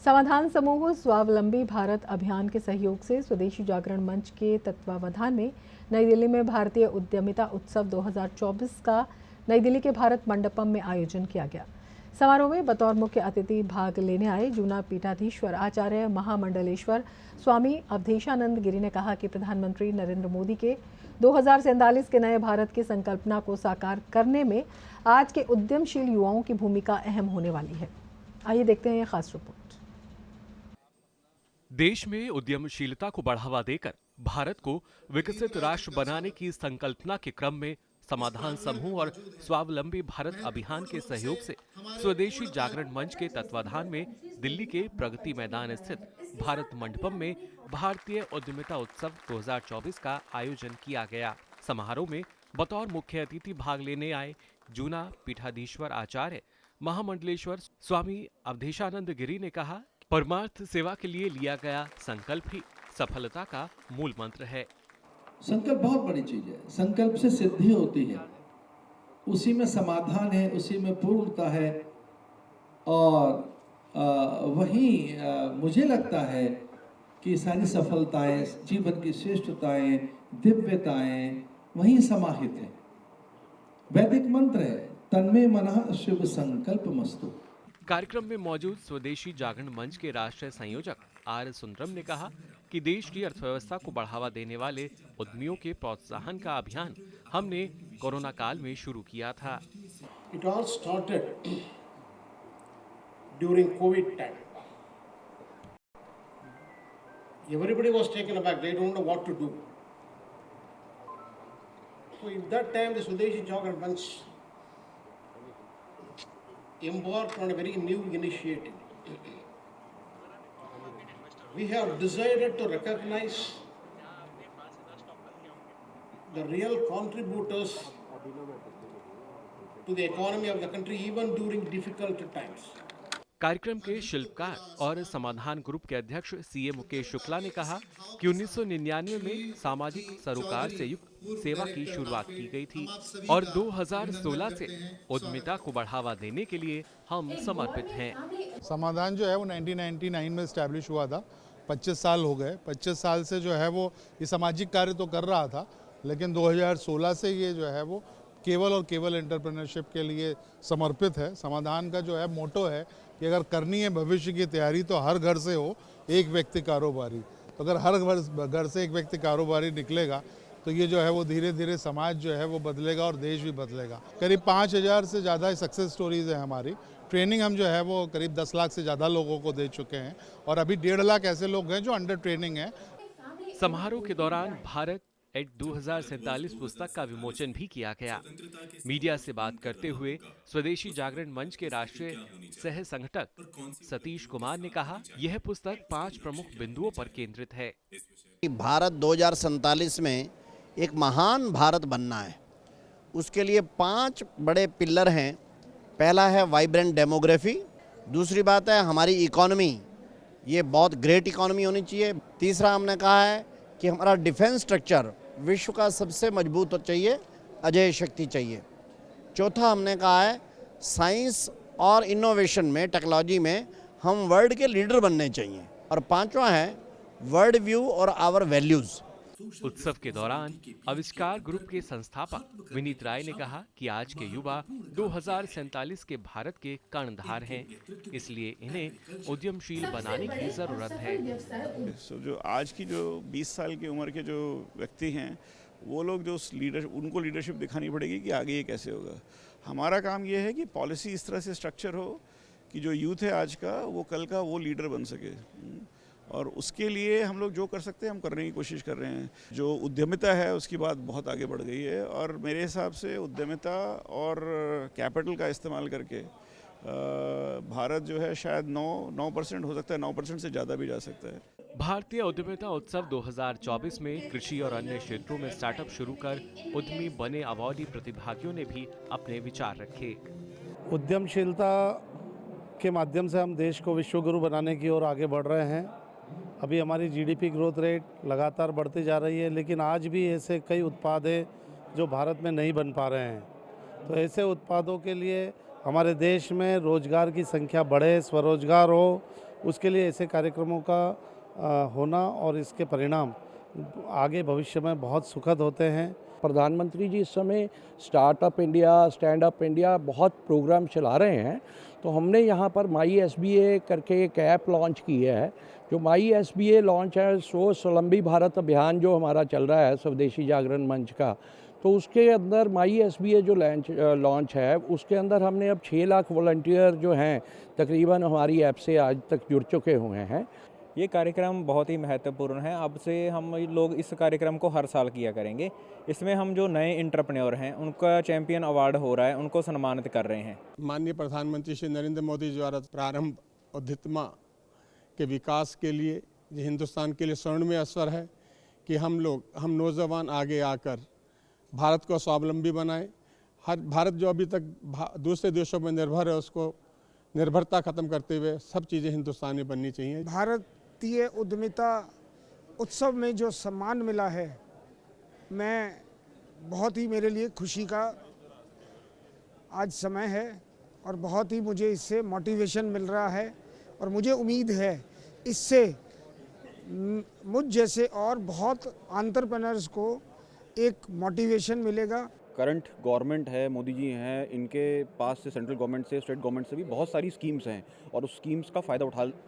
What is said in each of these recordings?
समाधान समूह स्वावलंबी भारत अभियान के सहयोग से स्वदेशी जागरण मंच के तत्वावधान में नई दिल्ली में भारतीय उद्यमिता उत्सव 2024 का नई दिल्ली के भारत मंडपम में आयोजन किया गया। समारोह में बतौर मुख्य अतिथि भाग लेने आए जूना पीठाधीश्वर आचार्य महामंडलेश्वर स्वामी अवधेशानंद गिरी ने कहा कि प्रधानमंत्री नरेंद्र मोदी के 2047 के नए भारत की संकल्पना को साकार करने में आज के उद्यमशील युवाओं की भूमिका अहम होने वाली है। आइए देखते हैं ये खास रिपोर्ट। देश में उद्यमशीलता को बढ़ावा देकर भारत को विकसित राष्ट्र बनाने की संकल्पना के क्रम में समाधान समूह और स्वावलंबी भारत अभियान के सहयोग से स्वदेशी जागरण मंच के तत्वाधान में दिल्ली के प्रगति मैदान स्थित भारत मंडपम में भारतीय उद्यमिता उत्सव 2024 का आयोजन किया गया। समारोह में बतौर मुख्य अतिथि भाग लेने आए जूना पीठाधीश्वर आचार्य महामंडलेश्वर स्वामी अवधेशानंद गिरी ने कहा, परमार्थ सेवा के लिए लिया गया संकल्प ही सफलता का मूल मंत्र है। संकल्प बहुत बड़ी चीज है। संकल्प से सिद्धि होती है, उसी में समाधान है, उसी में पूर्णता है। और वही मुझे लगता है कि सारी सफलताएं, जीवन की श्रेष्ठताएं, दिव्यताएं वहीं समाहित है। वैदिक मंत्र है, तन्मे मनः शुभ संकल्प मस्तु। कार्यक्रम में मौजूद स्वदेशी जागरण मंच के राष्ट्रीय संयोजक आर सुंदरम ने कहा कि देश की अर्थव्यवस्था को बढ़ावा देने वाले उद्यमियों के प्रोत्साहन का अभियान हमने कोरोना काल में शुरू किया था। It all started during COVID time. Everybody was taken aback. They don't know what to do. So in that time, the Swadeshi Jagaran Manch embarked on a very new initiative. We have decided to recognize the real contributors to the economy of the country even during difficult times. कार्यक्रम के शिल्पकार और समाधान group के अध्यक्ष CA Mukesh Shukla ने कहा कि 1999 में सामाजिक सरोकार से युक्त सेवा की शुरुआत की गई थी और 2016 से उद्यमिता को बढ़ावा देने के लिए हम समर्पित हैं। समाधान जो है वो 1999 में एस्टैब्लिश हुआ था। 25 साल हो गए। 25 साल से जो है वो ये सामाजिक कार्य तो कर रहा था, लेकिन 2016 से ये जो है वो केवल और केवल एंटरप्रेन्योरशिप के लिए समर्पित है। समाधान का जो है मोटो है कि अगर करनी है भविष्य की तैयारी तो हर घर से हो एक व्यक्ति कारोबारी। तो अगर हर घर से एक व्यक्ति कारोबारी निकलेगा तो ये जो है वो धीरे धीरे समाज जो है वो बदलेगा और देश भी बदलेगा। करीब 5000 से ज़्यादा सक्सेस स्टोरीज है हमारी। ट्रेनिंग हम जो है वो करीब 10 लाख से ज़्यादा लोगों को दे चुके हैं और अभी 1.5 लाख ऐसे लोग हैं जो अंडर ट्रेनिंग है। समारोह के दौरान भारत एट 2047 पुस्तक का विमोचन भी किया गया। मीडिया से बात करते हुए स्वदेशी जागरण मंच के राष्ट्रीय सह संगठक सतीश कुमार ने कहा, यह पुस्तक 5 प्रमुख बिंदुओं पर केंद्रित है। भारत 2047 में एक महान भारत बनना है, उसके लिए 5 बड़े पिलर हैं। पहला है वाइब्रेंट डेमोग्राफी, दूसरी बात है हमारी इकोनॉमी, ये बहुत ग्रेट इकोनॉमी होनी चाहिए। तीसरा हमने कहा है कि हमारा डिफेंस स्ट्रक्चर विश्व का सबसे मजबूत हो चाहिए, अजेय शक्ति चाहिए। चौथा हमने कहा है साइंस और इनोवेशन में, टेक्नोलॉजी में हम वर्ल्ड के लीडर बनने चाहिए। और पांचवा है वर्ल्ड व्यू और आवर वैल्यूज। उत्सव के दौरान आविष्कार ग्रुप के संस्थापक विनीत राय ने कहा कि आज के युवा 2047 के भारत के कर्णधार हैं, इसलिए इन्हें उद्यमशील बनाने की जरूरत है। जो आज की जो 20 साल की उम्र के जो व्यक्ति हैं वो लोग जो उनको लीडरशिप दिखानी पड़ेगी कि आगे ये कैसे होगा। हमारा काम ये है कि पॉलिसी इस तरह से स्ट्रक्चर हो कि जो यूथ है आज का वो कल का वो लीडर बन सके, और उसके लिए हम लोग जो कर सकते हैं हम करने की कोशिश कर रहे हैं। जो उद्यमिता है उसकी बात बहुत आगे बढ़ गई है और मेरे हिसाब से उद्यमिता और कैपिटल का इस्तेमाल करके भारत जो है शायद 9% हो सकता है, 9% से ज़्यादा भी जा सकता है। भारतीय उद्यमिता उत्सव 2024 में कृषि और अन्य क्षेत्रों में स्टार्टअप शुरू कर उद्यमी बने अवॉर्डी प्रतिभागियों ने भी अपने विचार रखे। उद्यमशीलता के माध्यम से हम देश को विश्व गुरु बनाने की ओर आगे बढ़ रहे हैं। अभी हमारी जीडीपी ग्रोथ रेट लगातार बढ़ती जा रही है, लेकिन आज भी ऐसे कई उत्पाद हैं जो भारत में नहीं बन पा रहे हैं। तो ऐसे उत्पादों के लिए हमारे देश में रोजगार की संख्या बढ़े, स्वरोजगार हो उसके लिए ऐसे कार्यक्रमों का होना और इसके परिणाम आगे भविष्य में बहुत सुखद होते हैं। प्रधानमंत्री जी इस समय startup India, stand up India बहुत प्रोग्राम चला रहे हैं। तो हमने यहाँ पर माई SBA करके एक ऐप लॉन्च की है। जो माई SBA लॉन्च है सो स्वलंबी भारत अभियान जो हमारा चल रहा है स्वदेशी जागरण मंच का, तो उसके अंदर माई SBA जो लॉन्च है उसके अंदर हमने अब 6 लाख वॉलंटियर जो हैं तकरीबन हमारी ऐप से आज तक जुड़ चुके हुए हैं। ये कार्यक्रम बहुत ही महत्वपूर्ण है। अब से हम लोग इस कार्यक्रम को हर साल किया करेंगे। इसमें हम जो नए एंटरप्रेन्योर हैं उनका चैंपियन अवार्ड हो रहा है, उनको सम्मानित कर रहे हैं। माननीय प्रधानमंत्री श्री नरेंद्र मोदी द्वारा प्रारंभ उद्यमिता के विकास के लिए जो हिंदुस्तान के लिए स्वर्णिम अवसर है कि हम नौजवान आगे आकर भारत को स्वावलंबी बनाएं। भारत जो अभी तक दूसरे देशों में निर्भर है उसको निर्भरता खत्म करते हुए सब चीज़ें हिंदुस्तान में बननी चाहिए। भारतीय उद्यमिता उत्सव में जो सम्मान मिला है, मैं बहुत ही मेरे लिए खुशी का आज समय है और बहुत ही मुझे इससे मोटिवेशन मिल रहा है और मुझे उम्मीद है इससे मुझ जैसे और बहुत एंटरप्रेन्योर्स को एक मोटिवेशन मिलेगा। करंट गवर्नमेंट है, मोदी जी हैं, इनके पास से सेंट्रल गवर्नमेंट से, स्टेट गवर्नमेंट से भी बहुत सारी स्कीम्स हैं और उस स्कीम्स का फ़ायदा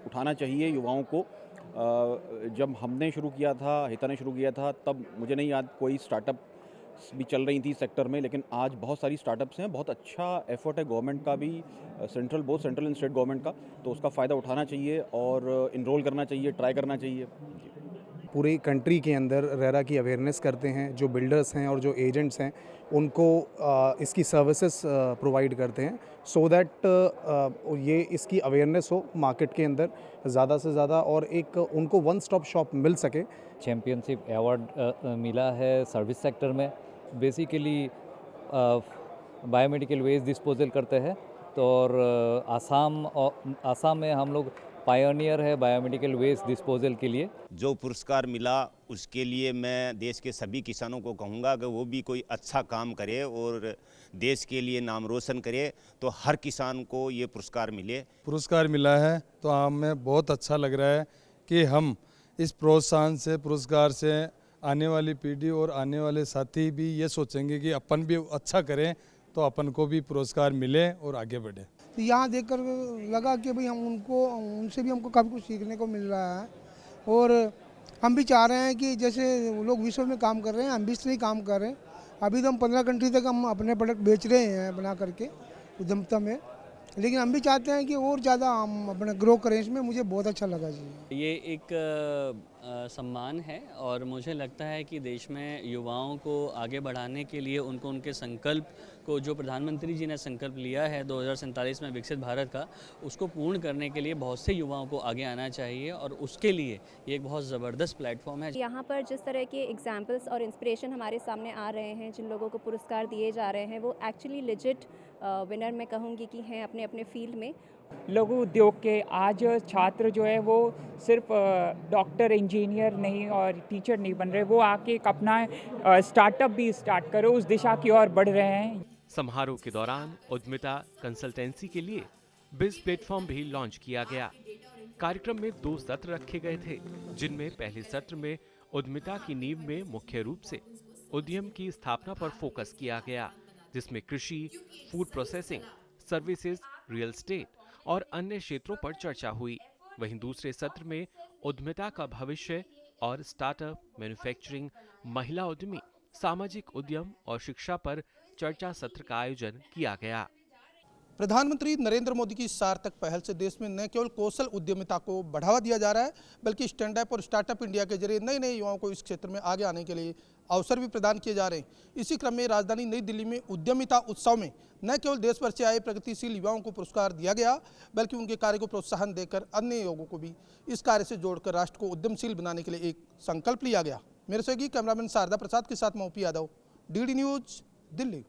उठाना चाहिए युवाओं को। जब हमने शुरू किया था, हिता ने शुरू किया था, तब मुझे नहीं याद कोई स्टार्टअप भी चल रही थी सेक्टर में, लेकिन आज बहुत सारी स्टार्टअप्स हैं। बहुत अच्छा एफर्ट है गवर्नमेंट का भी, both central and state government का, तो उसका फ़ायदा उठाना चाहिए और इनरोल करना चाहिए, ट्राई करना चाहिए। पूरी कंट्री के अंदर रेरा की अवेयरनेस करते हैं। जो बिल्डर्स हैं और जो एजेंट्स हैं उनको इसकी सर्विसेज प्रोवाइड करते हैं सो दैट ये इसकी अवेयरनेस हो मार्केट के अंदर ज़्यादा से ज़्यादा और एक उनको वन स्टॉप शॉप मिल सके। चैम्पियनशिप अवार्ड मिला है सर्विस सेक्टर में। बेसिकली बायोमेडिकल वेस्ट डिस्पोजल करते हैं तो और आसाम में हम लोग पायोनियर है बायोमेडिकल वेस्ट डिस्पोजल के लिए। जो पुरस्कार मिला उसके लिए मैं देश के सभी किसानों को कहूँगा कि वो भी कोई अच्छा काम करे और देश के लिए नाम रोशन करे, तो हर किसान को ये पुरस्कार मिले। पुरस्कार मिला है तो हमें बहुत अच्छा लग रहा है कि हम इस प्रोत्साहन से, पुरस्कार से आने वाली पीढ़ी और आने वाले साथी भी ये सोचेंगे कि अपन भी अच्छा करें तो अपन को भी पुरस्कार मिले और आगे बढ़े। तो यहाँ देखकर लगा कि भाई उनसे भी हमको काफ़ी कुछ सीखने को मिल रहा है और हम भी चाह रहे हैं कि जैसे वो लोग विश्व में काम कर रहे हैं, हम भी इसलिए काम कर रहे हैं। अभी तो हम 15 कंट्री तक हम अपने प्रोडक्ट बेच रहे हैं बना करके उद्यमिता में, लेकिन हम भी चाहते हैं कि और ज़्यादा हम अपना ग्रो करें। इसमें मुझे बहुत अच्छा लगा जी। ये एक सम्मान है और मुझे लगता है कि देश में युवाओं को आगे बढ़ाने के लिए उनको उनके संकल्प को, जो प्रधानमंत्री जी ने संकल्प लिया है 2047 में विकसित भारत का, उसको पूर्ण करने के लिए बहुत से युवाओं को आगे आना चाहिए और उसके लिए ये एक बहुत ज़बरदस्त प्लेटफॉर्म है। यहाँ पर जिस तरह के एग्जाम्पल्स और इंस्पिरेशन हमारे सामने आ रहे हैं, जिन लोगों को पुरस्कार दिए जा रहे हैं, वो एक्चुअली लेजिट विनर मैं कहूँगी कि हैं अपने अपने फील्ड में। लघु उद्योग के आज छात्र जो है वो सिर्फ डॉक्टर, इंजीनियर नहीं और टीचर नहीं बन रहे, वो आके एक अपना स्टार्टअप भी स्टार्ट करो, उस दिशा की ओर बढ़ रहे हैं। समारोह के दौरान उद्यमिता कंसल्टेंसी के लिए बिज प्लेटफॉर्म भी लॉन्च किया गया। कार्यक्रम में 2 सत्र रखे गए थे, जिनमें पहले सत्र में उद्यमिता की नींव में मुख्य रूप से उद्यम की स्थापना पर फोकस किया गया, जिसमें कृषि, food processing, services, real estate और अन्य क्षेत्रों पर चर्चा हुई। वहीं दूसरे सत्र में उद्यमिता का भविष्य और स्टार्टअप, मैन्युफैक्चरिंग, महिला उद्यमी, सामाजिक उद्यम और शिक्षा पर चर्चा सत्र का आयोजन किया गया। प्रधानमंत्री नरेंद्र मोदी की सार्थक पहल से देश में न केवल कौशल उद्यमिता को बढ़ावा दिया जा रहा है, बल्कि स्टैंड अप और स्टार्टअप इंडिया के जरिए नए नए युवाओं को इस क्षेत्र में आगे आने के लिए अवसर भी प्रदान किए जा रहे हैं। इसी क्रम में राजधानी नई दिल्ली में उद्यमिता उत्सव में न केवल देश भर से आए प्रगतिशील युवाओं को पुरस्कार दिया गया, बल्कि उनके कार्य को प्रोत्साहन देकर अन्य युवाओं को भी इस कार्य से जोड़कर राष्ट्र को उद्यमशील बनाने के लिए एक संकल्प लिया गया। मेरे सहयोगी कैमरामैन शारदा प्रसाद के साथ मैं OP Yadav, DD news, Delhi.